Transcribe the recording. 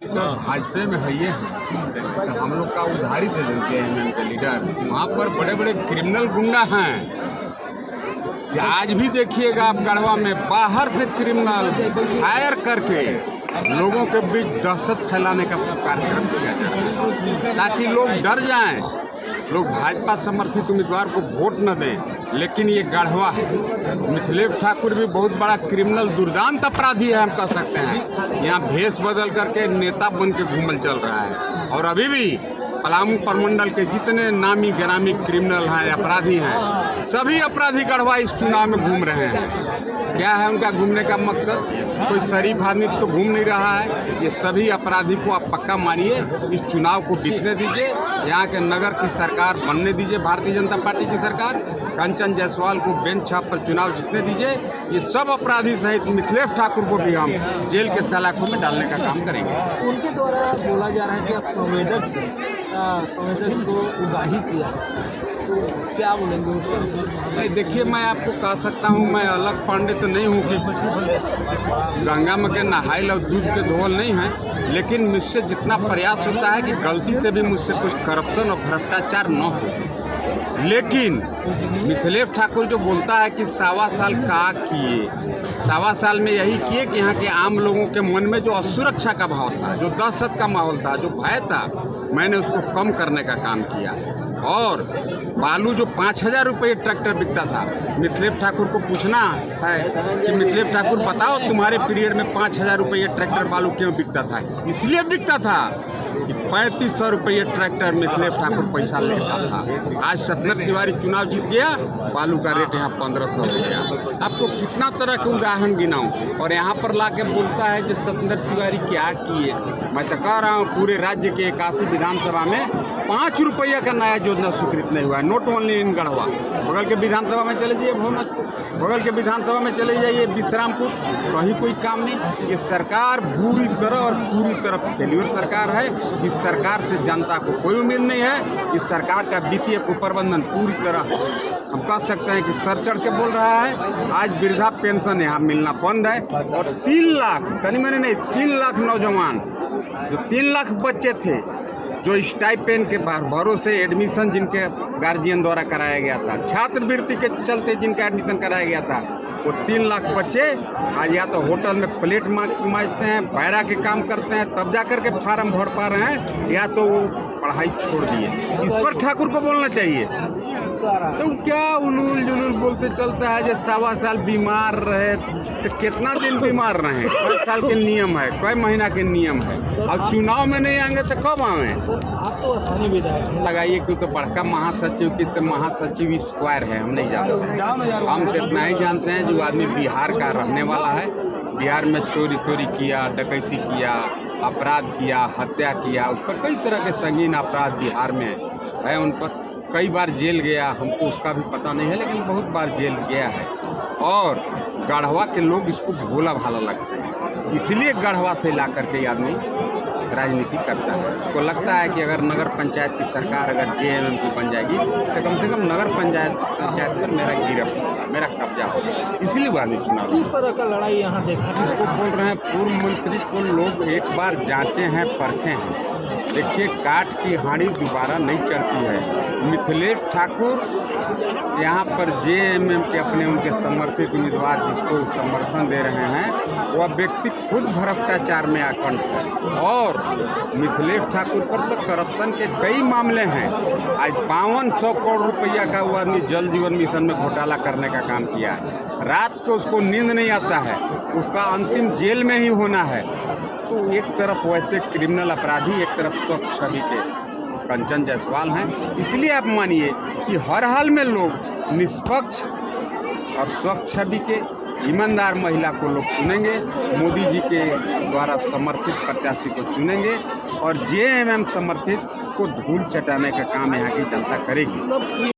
भाजपा में है ये तो हम लोग का उधारित है जो जेएमएम के लीडर, वहाँ पर बड़े बड़े क्रिमिनल गुंडा हैं। आज भी देखिएगा आप गढ़वा में बाहर से क्रिमिनल हायर करके लोगों के बीच दहशत फैलाने का कार्यक्रम किया जा रहा है ताकि लोग डर जाएं, लोग भाजपा समर्थित उम्मीदवार को वोट न दें। लेकिन ये गढ़वा है। मिथिलेश ठाकुर भी बहुत बड़ा क्रिमिनल दुर्दांत अपराधी है, हम कह सकते हैं। यहाँ भेष बदल करके नेता बन के घूमल चल रहा है और अभी भी पलामू प्रमंडल के जितने नामी गिरामी क्रिमिनल हैं, अपराधी हैं, सभी अपराधी गढ़वा इस चुनाव में घूम रहे हैं। क्या है उनका घूमने का मकसद? कोई शरीफ आदमी तो घूम नहीं रहा है। ये सभी अपराधी को आप पक्का मानिए, इस चुनाव को जीतने दीजिए, यहाँ के नगर की सरकार बनने दीजिए, भारतीय जनता पार्टी की सरकार। कंचन जायसवाल को बेंच छाप पर चुनाव जीतने दीजिए। ये सब अपराधी सहित मिथिलेश ठाकुर को भी हम जेल के सलाखों में डालने का काम करेंगे। उनके द्वारा बोला जा रहा है कि आप संवेदक को उगाही किया, तो क्या बोलेंगे उस पर? नहीं, देखिए, मैं आपको कह सकता हूँ, मैं अलग पांडे तो नहीं हूँ कि गंगा में के नहाइल और दूध के धोल नहीं है, लेकिन मुझसे जितना प्रयास होता है कि गलती से भी मुझसे कुछ करप्शन और भ्रष्टाचार न हो। लेकिन मिथिलेश ठाकुर जो बोलता है कि 1.25 साल का किए, 1.25 साल में यही किए कि यहाँ के आम लोगों के मन में जो असुरक्षा का भाव था, जो दहशत का माहौल था, जो भय था, मैंने उसको कम करने का काम किया। और बालू जो 5,000 रुपये ट्रैक्टर बिकता था, मिथिलेश ठाकुर को पूछना है कि मिथिलेश ठाकुर बताओ तुम्हारे पीरियड में 5,000 रुपये ट्रैक्टर बालू क्यों बिकता था? इसलिए बिकता था कि 3500 रुपये ट्रैक्टर मिथिलेश ठाकुर पैसा लेता था। आज सत्येंद्र तिवारी चुनाव जीत गया, बालू का रेट यहाँ 1500 हो गया। आपको कितना तरह के उदाहरण गिनाऊं? और यहाँ पर ला के बोलता है कि सत्येंद्र तिवारी क्या किए। मैं तो कह रहा हूँ पूरे राज्य के 81 विधानसभा में 5 रुपये का नया योजना स्वीकृत नहीं हुआ है। Note only in Garhwa. बगल के विधानसभा में चले जाइए भवनपुर, बगल के विधानसभा में चले जाइए विश्रामपुर, कहीं कोई काम नहीं। ये सरकार बुरी तरह और पूरी तरह फेल्यूर सरकार है। इस सरकार से जनता को कोई उम्मीद नहीं है। इस सरकार का वित्तीय कुप्रबंधन पूरी तरह हम कह सकते हैं कि सर चढ़ के बोल रहा है। आज वृद्धा पेंशन यहाँ मिलना बंद है और 3 लाख, कहीं मैंने नहीं, 3 लाख नौजवान, जो 3 लाख बच्चे थे जो स्टाइपेंड के भरोसे एडमिशन जिनके गार्जियन द्वारा कराया गया था, छात्रवृत्ति के चलते जिनका एडमिशन कराया गया था, वो 3 लाख बच्चे आज या तो होटल में प्लेट मांजते हैं, बैरा के काम करते हैं, तब जाकर के फार्म भर पा रहे हैं, या तो वो पढ़ाई छोड़ दिए। इस पर ठाकुर को बोलना चाहिए। तो क्या उलूल जुलूल बोलते चलता है जो 1.25 साल बीमार रहे, तो कितना दिन बीमार रहे? कई साल के नियम है, कई महीना के नियम है। अब चुनाव में नहीं आएंगे तो कब आए? आप तो स्थानीय विधायक लगाइए कि तो बड़का महासचिव की तो महासचिव स्क्वायर है, हम नहीं जानते। हम तो इतना ही जानते हैं जो आदमी बिहार का रहने वाला है, बिहार में चोरी किया, डकैती किया, अपराध किया, हत्या किया, उस पर कई तरह के संगीन अपराध बिहार में है। उन पर कई बार जेल गया, हमको उसका भी पता नहीं है, लेकिन बहुत बार जेल गया है। और गढ़वा के लोग इसको भोला भाला लगते हैं, इसलिए गढ़वा से ला करके आदमी राजनीति करता है। उसको लगता है कि अगर नगर पंचायत की सरकार अगर जेएमएम की बन जाएगी तो कम से कम नगर पंचायत पर मेरा गिरफ्त होगा, मेरा कब्जा होगा, इसलिए वो आदमी चुनाव। इस तरह का लड़ाई यहाँ देखा। जिसको बोल रहे हैं पूर्व मंत्री को लोग एक बार जांचे हैं, परखे हैं। देखिए, काठ की हांडी दोबारा नहीं चढ़ती है। मिथिलेश ठाकुर यहाँ पर जेएमएम के अपने उनके समर्थित उम्मीदवार जिसको समर्थन दे रहे हैं, वह व्यक्ति खुद भ्रष्टाचार में आकंठ है। और मिथिलेश ठाकुर पर तो करप्शन के कई मामले हैं। आज 5200 करोड़ रुपया का वो आदमी जल जीवन मिशन में घोटाला करने का काम किया है। रात को उसको नींद नहीं आता है, उसका अंतिम जेल में ही होना है। तो एक तरफ वैसे क्रिमिनल अपराधी, एक तरफ स्वच्छ छवि के कंचन जायसवाल हैं। इसलिए आप मानिए कि हर हाल में लोग निष्पक्ष और स्वच्छ छवि के ईमानदार महिला को लोग चुनेंगे, मोदी जी के द्वारा समर्थित प्रत्याशी को चुनेंगे और जेएमएम समर्थित को धूल चटाने का काम यहाँ की जनता करेगी।